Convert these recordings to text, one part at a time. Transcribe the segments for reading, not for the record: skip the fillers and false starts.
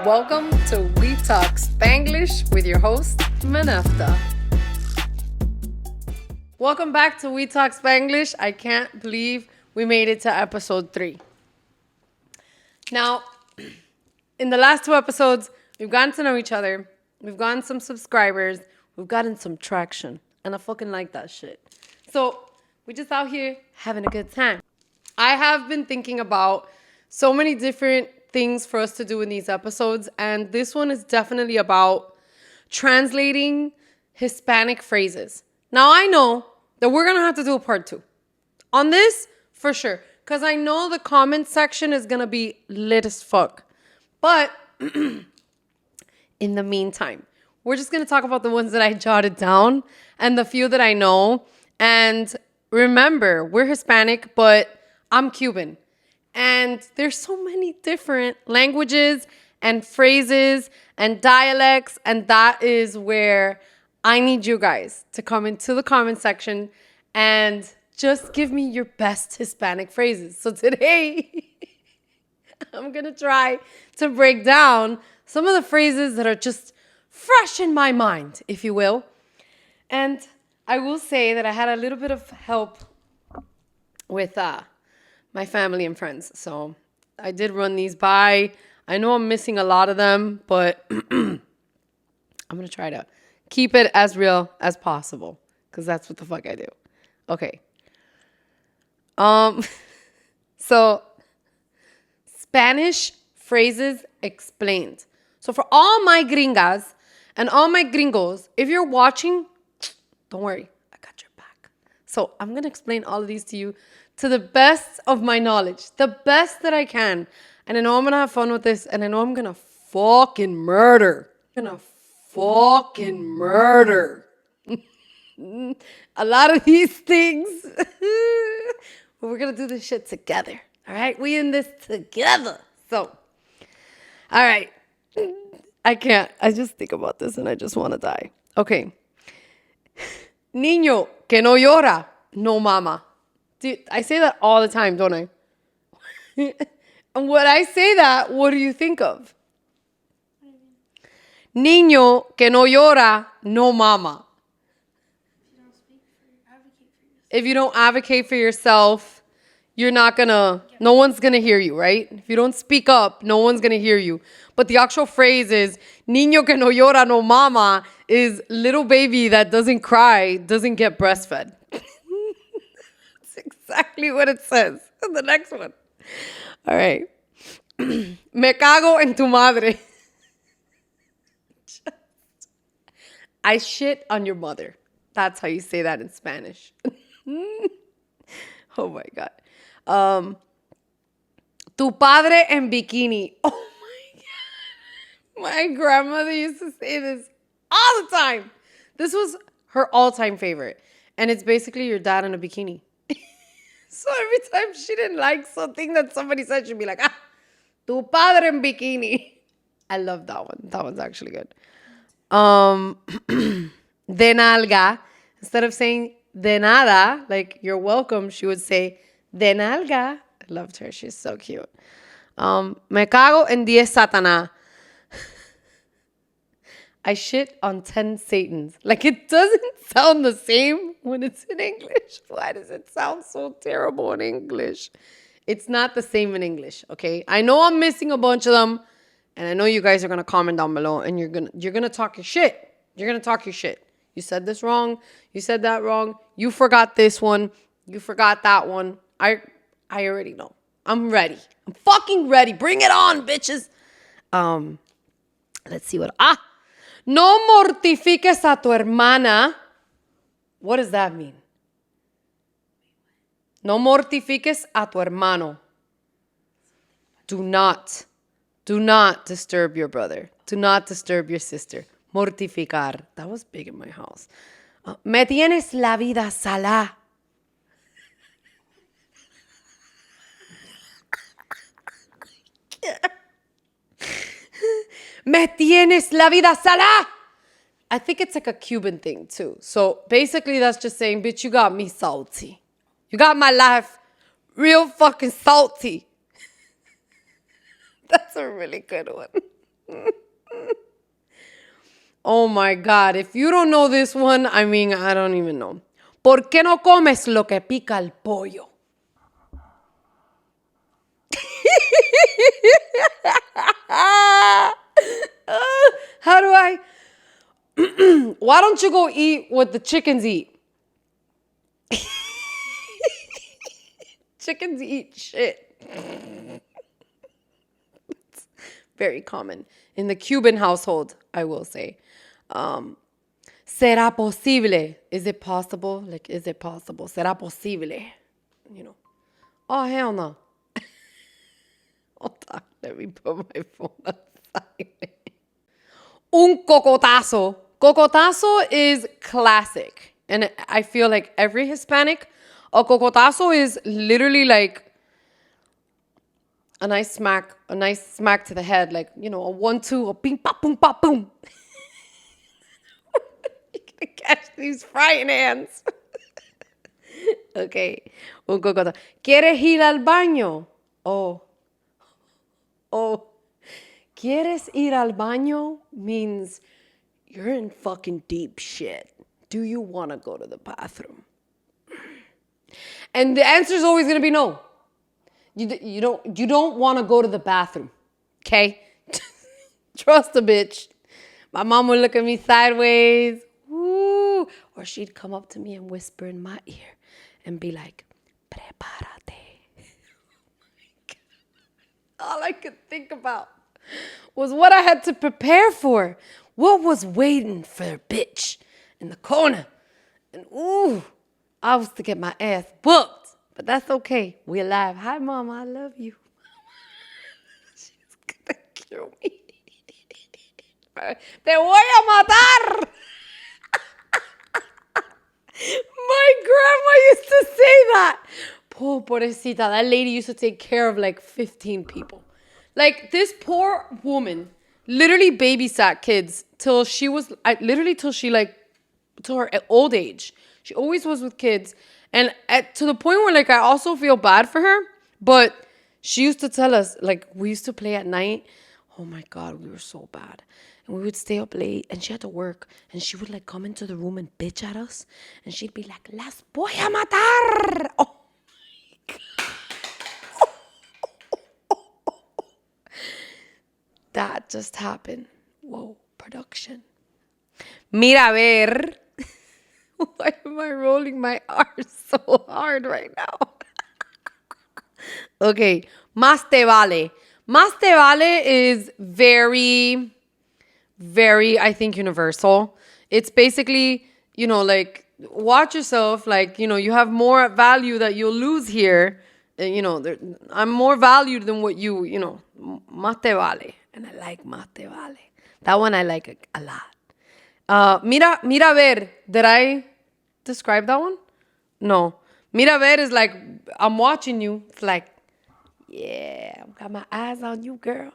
Welcome to We Talk Spanglish with your host, Manefta. Welcome back to We Talk Spanglish. I can't believe we made it to episode 3. Now, in the last 2 episodes, we've gotten to know each other. We've gotten some subscribers. We've gotten some traction. And I fucking like that shit. So, we're just out here having a good time. I have been thinking about so many different things for us to do in these episodes. And this one is definitely about translating Hispanic phrases. Now, I know that we're going to have to do a part 2 on this for sure. Because I know the comment section is going to be lit as fuck. But in the meantime, we're just going to talk about the ones that I jotted down and the few that I know. And remember, we're Hispanic, but I'm Cuban. And there's so many different languages and phrases and dialects. And that is where I need you guys to come into the comment section and just give me your best Hispanic phrases. So today, I'm going to try to break down some of the phrases that are just fresh in my mind, if you will. And I will say that I had a little bit of help with my family and friends. So I did run these by. I know I'm missing a lot of them, but I'm going to try to keep it as real as possible because that's what the fuck I do. Okay. So Spanish phrases explained. So for all my gringas and all my gringos, if you're watching, don't worry, I got your back. So I'm going to explain all of these to you to the best of my knowledge, the best that I can. And I know I'm going to have fun with this, and I know I'm going to fucking murder. A lot of these things. But we're going to do this shit together. All right? We in this together. So, all right. I can't. I just think about this and I just want to die. Okay. Niño que no llora, no mama. Dude, I say that all the time, don't I? And when I say that, what do you think of? Niño que no llora, no mama. If you don't advocate for yourself, you're not gonna, no one's gonna hear you, right? If you don't speak up, no one's gonna hear you. But the actual phrase is, niño que no llora, no mama, is little baby that doesn't cry, doesn't get breastfed. That's exactly what it says. The next one. All right. Me cago en tu madre. I shit on your mother. That's how you say that in Spanish. Oh my God. Tu padre en bikini. Oh my God. My grandmother used to say this all the time. This was her all-time favorite. And it's basically your dad in a bikini. So every time she didn't like something that somebody said, she'd be like, tu padre en bikini. I love that one. That one's actually good. De nalga. Instead of saying de nada, like you're welcome, she would say de nalga. I loved her. She's so cute. Me cago en 10 Satanás. I shit on 10 Satans. Like, it doesn't sound the same when it's in English. Why does it sound so terrible in English? It's not the same in English, okay? I know I'm missing a bunch of them, and I know you guys are going to comment down below, and you're gonna talk your shit. You're going to talk your shit. You said this wrong. You said that wrong. You forgot this one. You forgot that one. I already know. I'm ready. I'm fucking ready. Bring it on, bitches. Let's see what... No mortifiques a tu hermana. What does that mean? No mortifiques a tu hermano. Do not disturb your brother. Do not disturb your sister. Mortificar. That was big in my house. Me tienes la vida salá. Me tienes la vida salá. I think it's like a Cuban thing too. So basically that's just saying, bitch, you got me salty. You got my life real fucking salty. That's a really good one. Oh my God. If you don't know this one, I mean, I don't even know. ¿Por qué no comes lo que pica el pollo? How do I? Why don't you go eat what the chickens eat? Chickens eat shit. It's very common in the Cuban household, I will say. ¿Será posible? Is it possible? Like, is it possible? ¿Será posible? You know. Oh, hell no. Hold on. Let me put my phone aside. Un cocotazo. Cocotazo is classic. And I feel like every Hispanic, a cocotazo is literally like a nice smack to the head. Like, you know, a 1-2, a ping, pop, boom, pop, boom. You're gonna catch these frying hands. Okay. Un cocotazo. ¿Quieres ir al baño? Oh. ¿Quieres ir al baño? Means you're in fucking deep shit. Do you want to go to the bathroom? And the answer is always going to be no. You don't want to go to the bathroom. Okay? Trust a bitch. My mom would look at me sideways. Woo. Or she'd come up to me and whisper in my ear and be like, prepárate. All I could think about was what I had to prepare for. What was waiting for a bitch in the corner. And ooh, I was to get my ass booked. But that's okay. We're alive. Hi, Mama. I love you. She's gonna kill me. Te voy a matar. My grandma used to say that. Poor pobrecita. That lady used to take care of like 15 people. Like this poor woman literally babysat kids till she till her old age. She always was with kids. And to the point where like I also feel bad for her. But she used to tell us, like, we used to play at night. Oh my God, we were so bad. And we would stay up late and she had to work. And she would like come into the room and bitch at us. And she'd be like, las voy a matar. Oh my God. That just happened. Whoa, production. Mira ver. Why am I rolling my R's so hard right now? Okay, más te vale. Más te vale is very, very, I think, universal. It's basically, you know, like, watch yourself. Like, you know, you have more value that you'll lose here. You know, I'm more valued than what you know. Más te vale. And I like más te vale. That one I like a lot. Mira ver. Did I describe that one? No. Mira ver is like, I'm watching you. It's like, yeah, I've got my eyes on you, girl.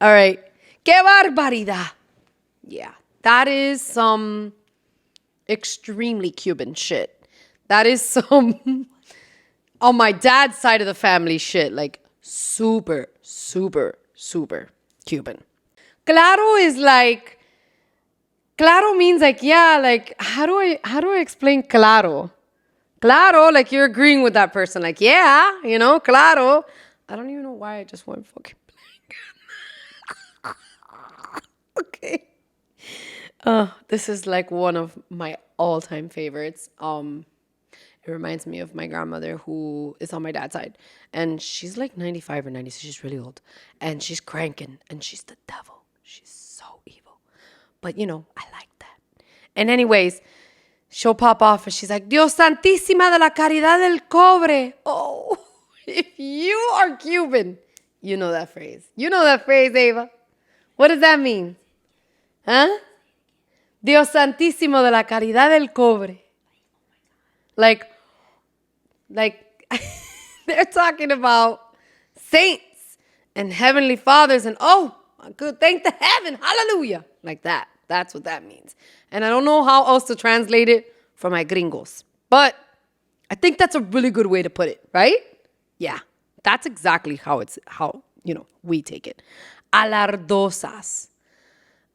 All right. ¡Qué barbaridad! Yeah, that is some extremely Cuban shit. That is some, on my dad's side of the family shit, like super, super, super Cuban. Claro is like, claro means like, yeah, like, how do I explain claro? Claro, like you're agreeing with that person. Like, yeah, you know, claro. I don't even know why I just went fucking blank. Okay. This is like one of my all-time favorites. It reminds me of my grandmother who is on my dad's side. And she's like 95 or 90, so she's really old. And she's cranking, and she's the devil. She's so evil. But, you know, I like that. And anyways, she'll pop off and she's like, Dios Santísima de la Caridad del Cobre. Oh, if you are Cuban, you know that phrase. You know that phrase, Ava. What does that mean? Huh? Dios Santísimo de la Caridad del Cobre. Like they're talking about saints and heavenly fathers and oh, good, thank the heaven, hallelujah. Like that. That's what that means. And I don't know how else to translate it for my gringos. But I think that's a really good way to put it, right? Yeah. That's exactly how we take it. Alardosas.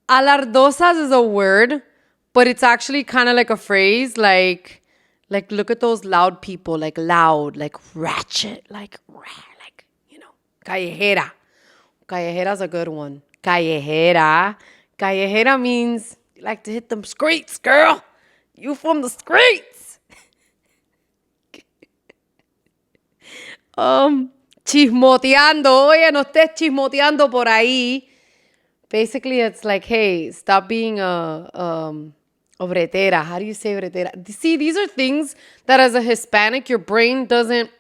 Alardosas is a word, but it's actually kind of like a phrase, like look at those loud people, like loud, like ratchet, like callejera. Callejera is a good one. Callejera. Callejera means you like to hit them streets, girl. You from the streets. Chismoteando. Oye, no estés chismoteando por ahí. Basically, it's like, hey, stop being a bretera. How do you say bretera? See, these are things that as a Hispanic, your brain doesn't...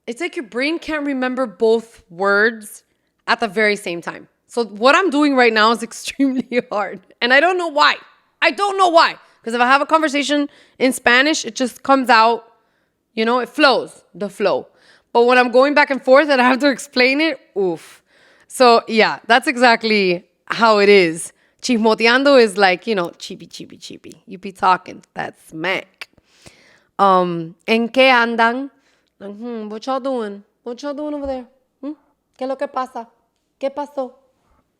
It's like your brain can't remember both words at the very same time. So what I'm doing right now is extremely hard. And I don't know why. Because if I have a conversation in Spanish, it just comes out, it flows, the flow. But when I'm going back and forth and I have to explain it, oof. So yeah, that's exactly how it is. Chismoteando is like, cheepy. You be talking. That's smack. ¿En qué andan? What y'all doing? What y'all doing over there? ¿Qué es lo que pasa? ¿Qué pasó?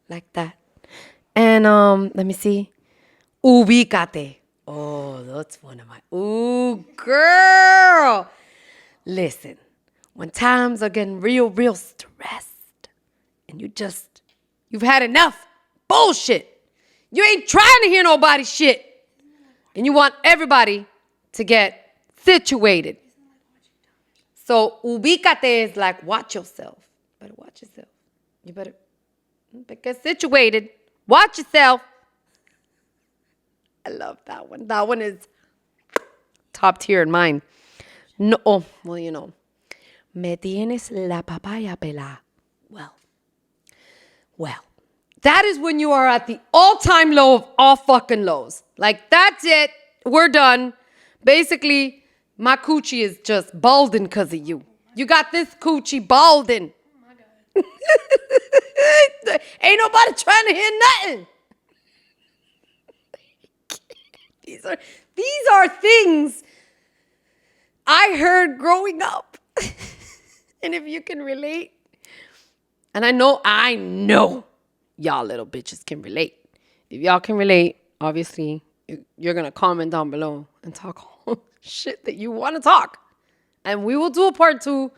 Like that. And let me see. Ubícate. Oh, that's one of my... Ooh, girl. Listen, when times are getting real stressed and you've had enough bullshit. You ain't trying to hear nobody's shit. And you want everybody to get situated. So, ubícate is like, watch yourself. You better watch yourself. You better get situated. Watch yourself. I love that one. That one is top tier in mine. No, well, me tienes la papaya pelada. Well, that is when you are at the all-time low of all fucking lows. Like, that's it. We're done. Basically, my coochie is just balding because of you. You got this coochie balding. Oh, my God. Ain't nobody trying to hear nothing. These are things I heard growing up. And if you can relate, and I know y'all little bitches can relate. If y'all can relate, obviously, you're going to comment down below and talk all shit that you want to talk. And we will do a part 2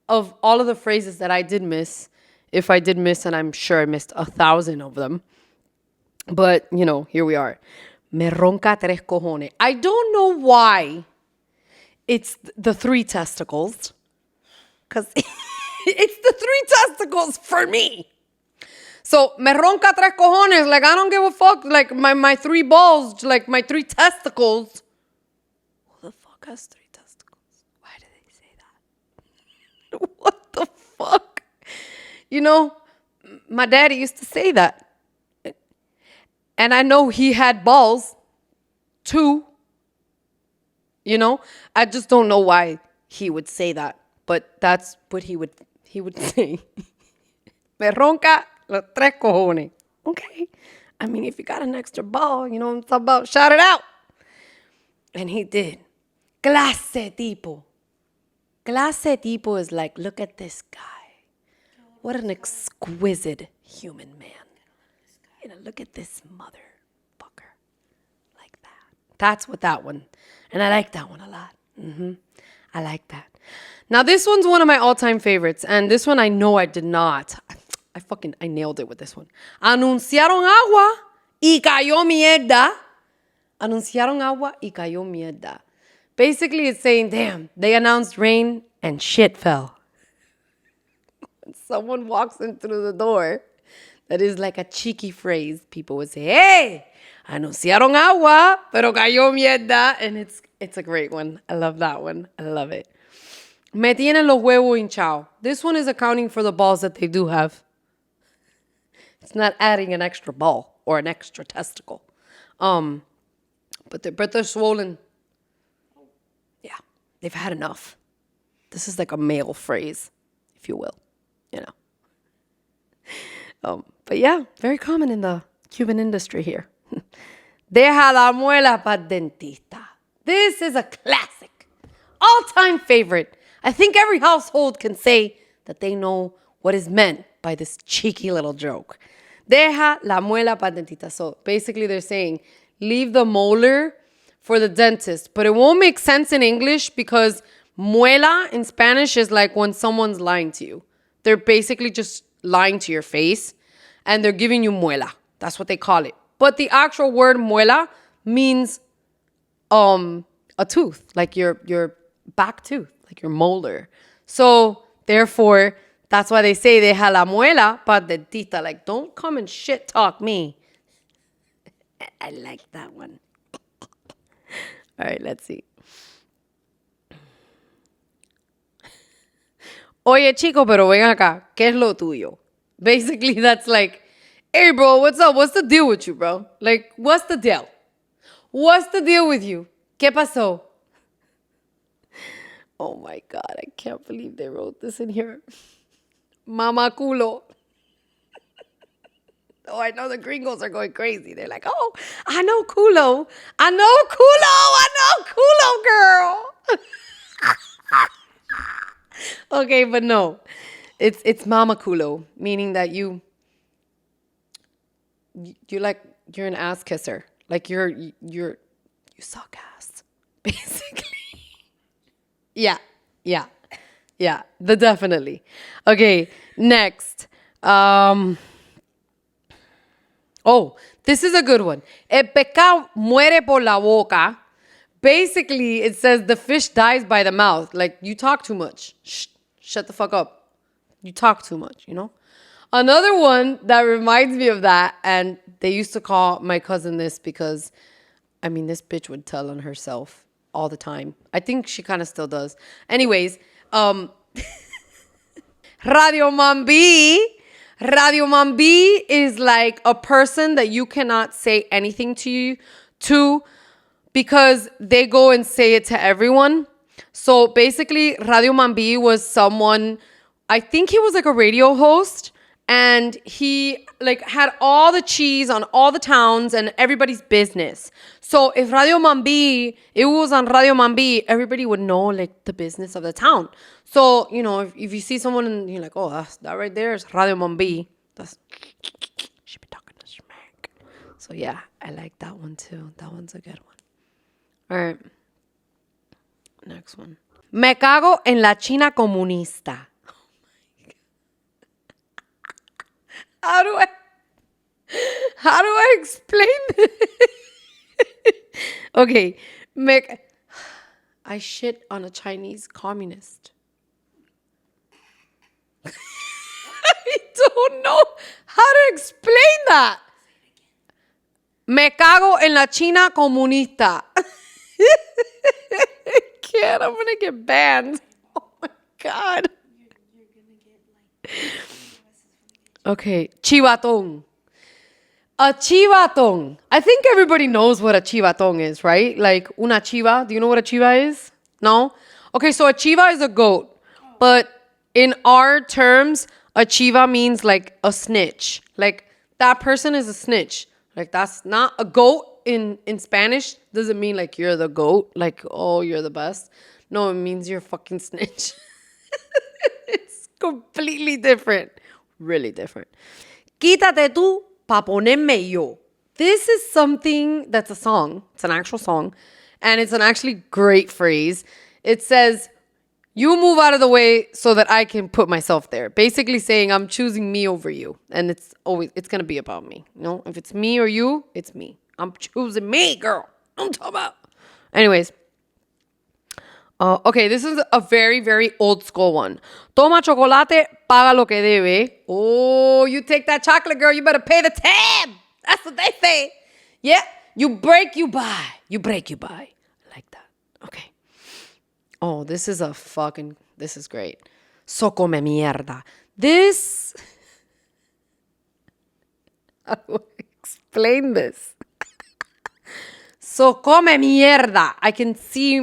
of all of the phrases that I did miss. If I did miss, and I'm sure I missed 1,000 of them. But, here we are. Me ronca tres cojones. I don't know why it's the 3 testicles. Because it's the 3 testicles for me. So, me ronca tres cojones. Like, I don't give a fuck. Like, my 3 balls, like, my 3 testicles. Who the fuck has 3 testicles? Why do they say that? What the fuck? My daddy used to say that. And I know he had balls, too. I just don't know why he would say that. But that's what he would say. Me ronca los tres cojones. Okay. I mean, if you got an extra ball, what I'm talking about, shout it out. And he did. Clase tipo. Clase tipo is like, look at this guy. What an exquisite human man. Look at this motherfucker. Like that. That's what that one. And I like that one a lot. I like that. Now, this one's one of my all-time favorites. And this one I know I did not. I nailed it with this one. Anunciaron agua y cayó mierda. Anunciaron agua y cayó mierda. Basically, it's saying, damn, they announced rain and shit fell. When someone walks in through the door, that is like a cheeky phrase. People would say, hey, anunciaron agua, pero cayó mierda. And it's a great one. I love that one. I love it. Me tienen los huevos hinchados. This one is accounting for the balls that they do have. It's not adding an extra ball or an extra testicle. But they're swollen. Yeah, they've had enough. This is like a male phrase, if you will, But yeah, very common in the Cuban industry here. Deja la muela pa' dentista. This is a classic, all-time favorite. I think every household can say that they know what is meant by this cheeky little joke. Deja la muela para dentista. So basically they're saying, leave the molar for the dentist. But it won't make sense in English because muela in Spanish is like when someone's lying to you. They're basically just lying to your face and they're giving you muela. That's what they call it. But the actual word muela means a tooth, like your back tooth, like your molar. So therefore, that's why they say deja la muela pa dentista. Like, don't come and shit talk me. I like that one. All right, let's see. Oye, chico, pero ven acá. ¿Qué es lo tuyo? Basically, that's like, hey, bro, what's up? What's the deal with you, bro? Like, what's the deal? What's the deal with you? ¿Qué pasó? Oh my God, I can't believe they wrote this in here. Mama culo. Oh, I know the gringos are going crazy. They're like, oh, I know culo. I know culo. I know culo, girl. Okay, but no. It's mama culo, meaning that you're an ass kisser. Like you suck ass, basically. Yeah. Definitely. Okay, next. Oh, this is a good one. El pescado muere por la boca. Basically, it says the fish dies by the mouth. Like, you talk too much. Shut the fuck up. You talk too much, you know? Another one that reminds me of that, and they used to call my cousin this because, I mean, this bitch would tell on herself all the time. I think she kind of still does. Anyways, Radio Mambi. Radio Mambi is like a person that you cannot say anything to because they go and say it to everyone. So basically, Radio Mambi was someone, I think he was like a radio host, and he like had all the cheese on all the towns and everybody's business. So if Radio Mambi, it was on Radio Mambi, everybody would know like the business of the town. So, you know, if you see someone and you're like, oh, that right there is Radio Mambi. She be talking to smack. So yeah, I like that one too. That one's a good one. All right. Next one. Me cago en la China comunista. Oh my God. How do I explain this? Okay. I shit on a Chinese communist. I don't know how to explain that. Me cago en la China comunista. I can't. I'm going to get banned. Oh my God. Okay. Chivatón. A chivatón. I think everybody knows what a chivatón is, right? Like una chiva. Do you know what a chiva is? No? Okay, so a chiva is a goat. But in our terms, a chiva means like a snitch. Like that person is a snitch. Like that's not a goat in Spanish. Doesn't mean like you're the goat. Like, oh, you're the best. No, it means you're a fucking snitch. It's completely different. Really different. Quítate tú pa ponerme yo. This is something that's a song. It's an actual song. And it's an actually great phrase. It says, you move out of the way so that I can put myself there. Basically saying I'm choosing me over you. And it's going to be about me. You know, if it's me or you, it's me. I'm choosing me, girl. I'm talking about. Anyways. Okay, this is a very, very old school one. Toma chocolate, paga lo que debe. Oh, you take that chocolate, girl, you better pay the tab. That's what they say. Yeah, you break, you buy. You break, you buy. I like that. Okay. Oh, this is great. So come mierda. This, how do I explain this? So come mierda. I can see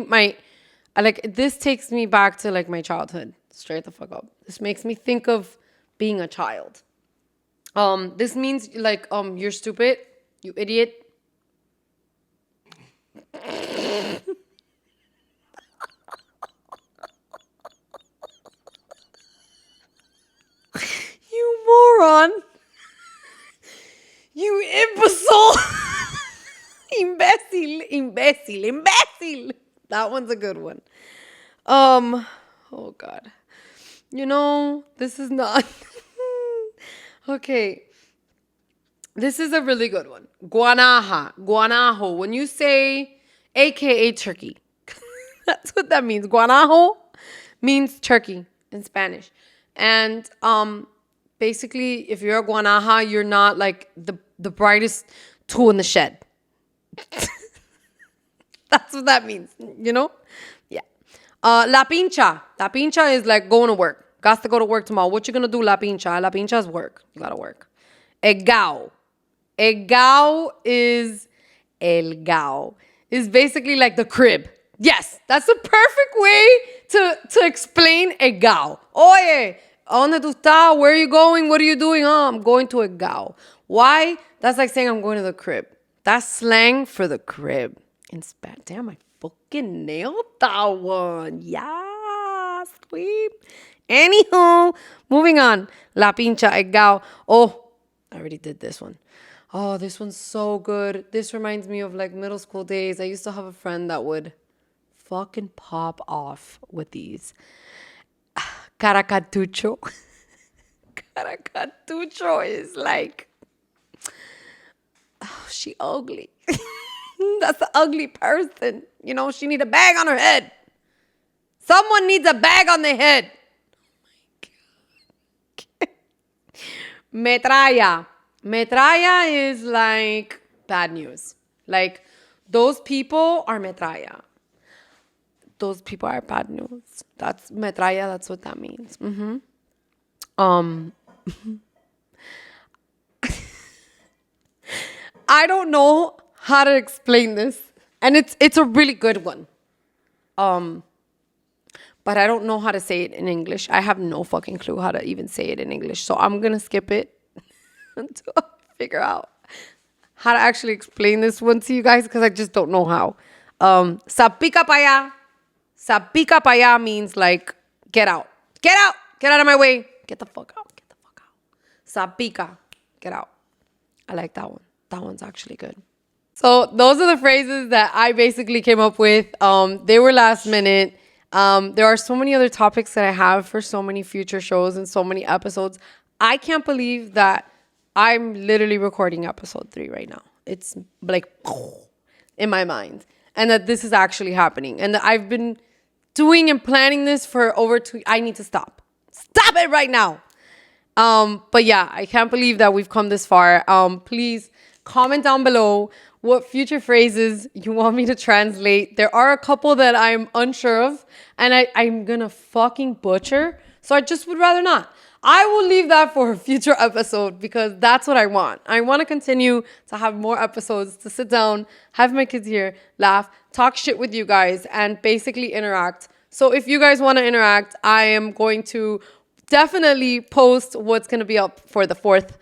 this takes me back to like my childhood. Straight the fuck up. This makes me think of being a child. This means like, you're stupid, you idiot. imbécil. That one's a good one. Oh God. This is not. Okay. This is a really good one. Guanajo. When you say AKA turkey, that's what that means. Guanajo means turkey in Spanish. And basically, if you're a guanaja, you're not like the brightest tool in the shed. That's what that means, Yeah. La pincha. La pincha is like going to work. Got to go to work tomorrow. What you gonna do, la pincha? La pincha is work. You gotta work. Egao. Egao is basically like the crib. Yes, that's the perfect way to explain egao. Oye, ¿dónde tú estás? Where are you going? What are you doing? Oh, I'm going to egao. Why? That's like saying I'm going to the crib. That's slang for the crib in Spanish. Damn, I fucking nailed that one. Yeah, sweet. Anywho, moving on. La pincha egao. Oh, I already did this one. Oh, this one's so good. This reminds me of like middle school days. I used to have a friend that would fucking pop off with these. Caracatucho. Caracatucho is like, oh, she ugly. That's an ugly person. She need a bag on her head. Someone needs a bag on their head. Metralla. Metralla is like bad news. Like, those people are metralla. Those people are bad news. That's metralla. That's what that means. I don't know how to explain this, and it's a really good one. But I don't know how to say it in English. I have no fucking clue how to even say it in English. So I'm gonna skip it until I figure out how to actually explain this one to you guys, because I just don't know how. Sapica pa allá. Sapica pa allá means like, get out. Get out. Get out of my way. Get the fuck out. Get the fuck out. Sapica. Get out. I like that one. That one's actually good. So those are the phrases that I basically came up with. They were last minute. There are so many other topics that I have for so many future shows and so many episodes. I can't believe that I'm literally recording episode 3 right now. It's like in my mind. And that this is actually happening. And that I've been doing and planning this for over 2. I need to stop. Stop it right now. But yeah, I can't believe that we've come this far. Please comment down below what future phrases you want me to translate. There are a couple that I'm unsure of, and I'm gonna fucking butcher. So I just would rather not. I will leave that for a future episode, because that's what I want. I want to continue to have more episodes, to sit down, have my kids here, laugh, talk shit with you guys, and basically interact. So if you guys want to interact, I am going to definitely post what's going to be up for the 4th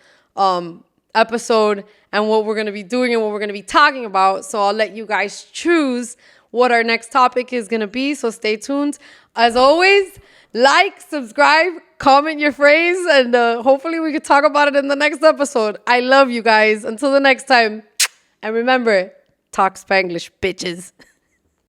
episode and what we're going to be doing and what we're going to be talking about. So I'll let you guys choose what our next topic is going to be. So stay tuned. As always, like, subscribe, comment your phrase, and hopefully we could talk about it in the next episode. I love you guys. Until the next time. And remember, talk Spanglish, bitches.